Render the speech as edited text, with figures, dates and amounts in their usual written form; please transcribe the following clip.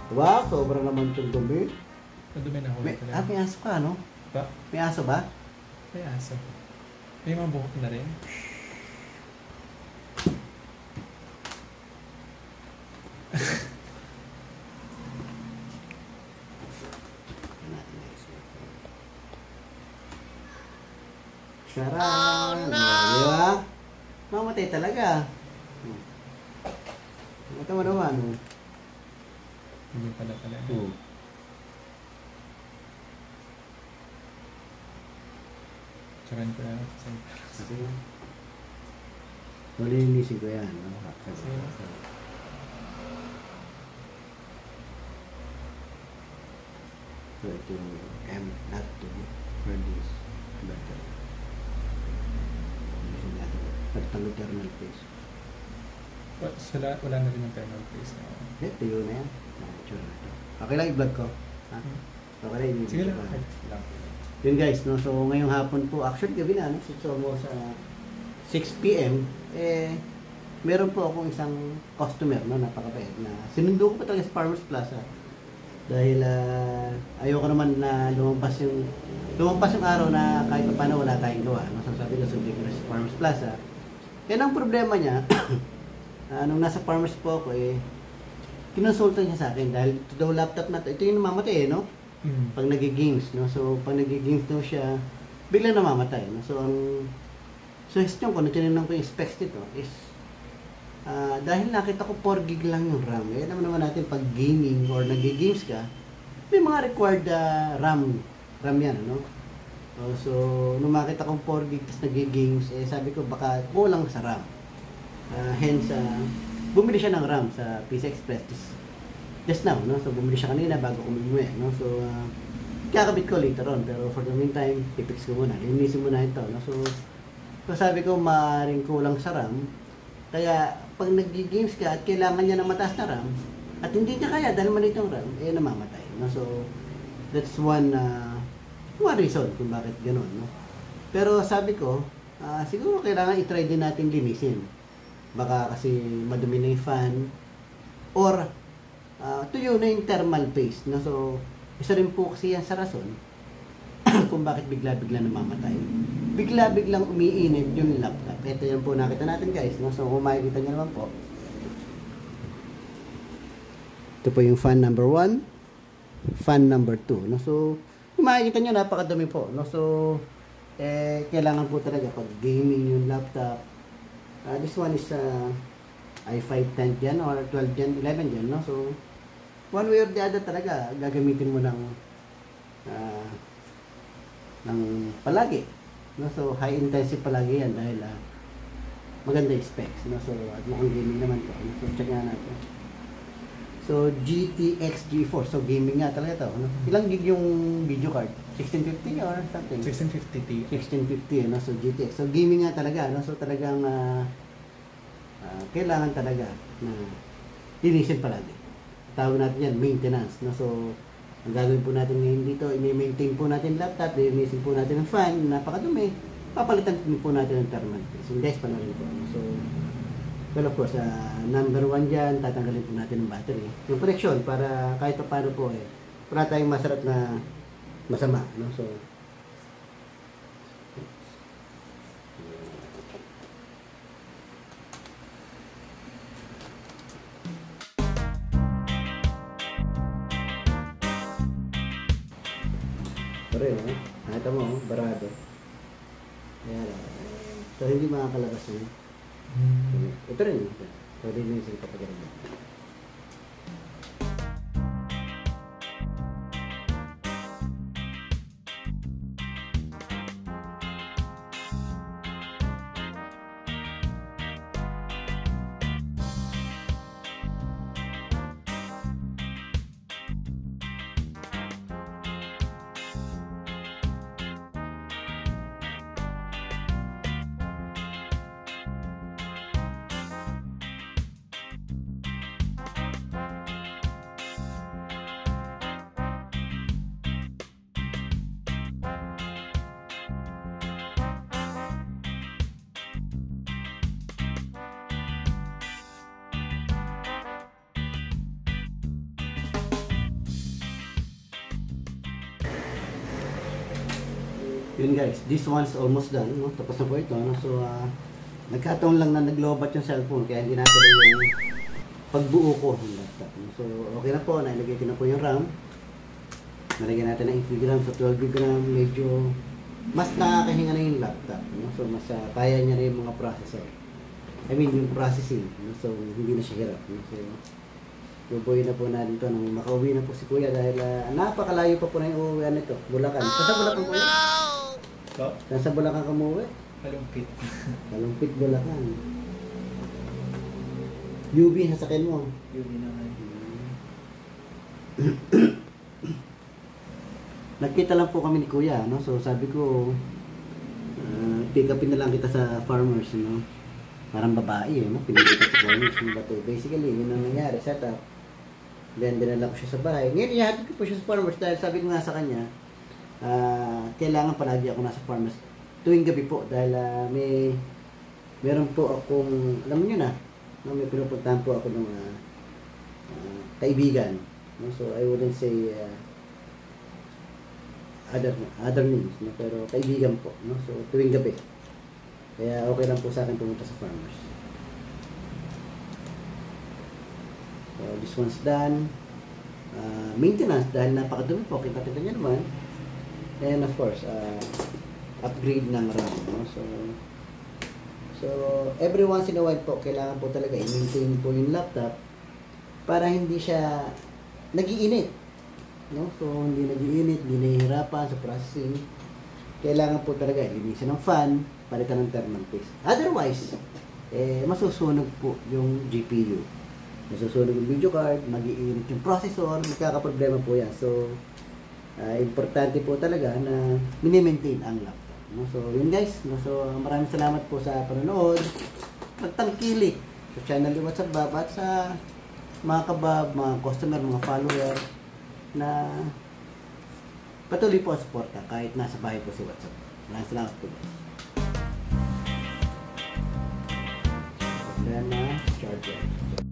Wow, sobra naman itong dumi. Madumi na ako. May aso ka, no? Pa? May aso ba? May aso. May mga buhok na rin. Sarap! Oh, no! Di ba? Mamatay talaga. Ito mo naman. Hindi pala talaga. Tsakan ko yan. Kasi malilinisin ko yan. Kasi so ito yung M not to produce better. Pagtanong thermal paste. Wala na rin ang thermal paste na. Ito yun na yan. Okay lang i-vlog ko. Ha? Okay lang i-vlog Sige ko. lang. Yun guys, no? So ngayong hapon po, actually gabi na, no? So almost 6 p.m. Meron po akong isang customer, no? Napakabait na sinundo ko pa talaga sa Farmers Plaza. Dahil ayoko naman na lumampas yung araw na kahit pa paano wala tayong gawa. No? So sabi ko, sundi ko na sa Farmers Plaza. Yan ang problema niya. Nung nasa Farmers po ako, kinonsulta niya sa akin dahil ito daw laptop na ito yung namamatay, no? Pag nag-games, no? So pag nag-games daw siya, biglang namamatay, no? So ang suggestion ko, nung tinignan ko yung specs nito is dahil nakita ko 4 gig lang yung RAM. Naman natin pag gaming or nag-games ka, may mga required RAM yan, no? So nung makita kong 4 gig tapos nag-games, sabi ko baka kulang sa RAM. Hence, bumili siya ng RAM sa PC Express just now, no? So bumili siya kanina bago umuwi, no? So kakabit ko later on, pero for the meantime, ipix ko muna, linisin muna ito, no? So sabi ko maaaring kulang sa RAM, kaya pag nag-games ka at kailangan niya ng mataas na RAM at hindi niya kaya dahil maliit yung RAM, namamatay, no? So that's one reason kung bakit gano'n, no? Pero sabi ko, siguro kailangan i-try din natin linisin. Baka kasi madumi na yung fan or tuyo na yung thermal paste, no? So isa rin po kasi yan sa rason kung bakit bigla-bigla namamatay. Bigla-biglang umiinit yung laptop. Ito yan po nakita natin guys, no? So kung makikita nyo naman po, ito po yung fan number 1, fan number 2, no? So kung makikita nyo, napakadumi po, no? So kailangan po talaga pag gaming yung laptop. This one is i5 10th gen or 12 gen, 11 gen, no? So one way or the other talaga gagamitin mo ng palagi, no? So high intensive palagi yan dahil maganda yung specs, no? So at mukhang gaming naman to, no? So check nga natin. So GTX GeForce, so gaming nga talaga to, no? Ilang gig yung video card? 1650 or something? 1650 Ti. 1650, no? So GTX, so gaming nga talaga, no? So talagang kailangan talaga na linisin palagi. Tawag natin yan maintenance, no? So ang gagawin po natin ngayon dito, i-maintain po natin laptop, linisin po natin ang fan, napakadumi, papalitan po natin ang thermal paste. So guys, panoorin po. So well, of course, number 1 dyan, tatanggalin po natin ang battery, yung protection, para kahit pa paano po wala tayong masarap na masama, no? So pero yun, nakita mo, barado. Ayan, so hindi makakalabas yun. Ito rin, so linisin ko pag ganun. Yun guys, this one's almost done, no? Tapos na po ito, no? So, nagkataon lang na naglobat yung cellphone, kaya hindi natin yung pagbuo ko ng laptop. No? So, okay na po, nailagay ko na po yung RAM. Nalagyan natin ng 8 GB, so 12 GB, medyo mas nakakahinga na yung laptop. No? So, mas kaya niya na yung mga processor. I mean, yung processing. No? So, hindi na siya hirap. No? So, bubuhay na po natin ito nang makauwi na po si Kuya dahil napakalayo pa po na yung uuwian nito. Bulacan. Saan sa Bulacan po yun? So, Saan sa Bulacan ka umuwi? malumpit. Kalumpit, Bulacan. UV, sasakyan mo. Yun naman. Nagkita lang po kami ni Kuya, no? So sabi ko, pick upin na lang kita sa farmers, no? Parang babae, no? Pinili ko sa farmers, no? But basically, yun ang nangyari, setup. Then, dinala ko siya sa bahay. Ngayon, ihatid ko po siya sa farmers dahil sabi ko nga sa kanya, kailangan palagi ako nasa farmers tuwing gabi po dahil meron po akong, alam niyo na, no? May pinupuntahan po ako ng kaibigan. No? So, I wouldn't say other names, no? Pero kaibigan po, no? So tuwing gabi. Kaya okay lang po sa akin pumunta sa farmers. So this one's done. Maintenance dahil napakadumi po, kita-kita niyo naman. And of course, upgrade ng RAM, no? So every once in a while po kailangan po talaga i-maintain po yung laptop para hindi siya nag-iinit. No? So, hindi nag-iinit, hindi nahihirapan sa processing. Kailangan po talaga linisin ng fan, palitan ng thermal paste. Otherwise, masusunog po yung GPU. Masusunog yung video card, mag-iinit yung processor, magkakaproblema po yan. So, importante po talaga na mini-maintain ang laptop. No? So, yun guys. No? So, maraming salamat po sa panonood. Magtangkilik sa channel ni WhatsApp Bob at sa mga kabab, mga customer, mga follower na patuloy po ang suporta kahit nasa bahay po si WhatsApp. Maraming salamat po. Then, charger.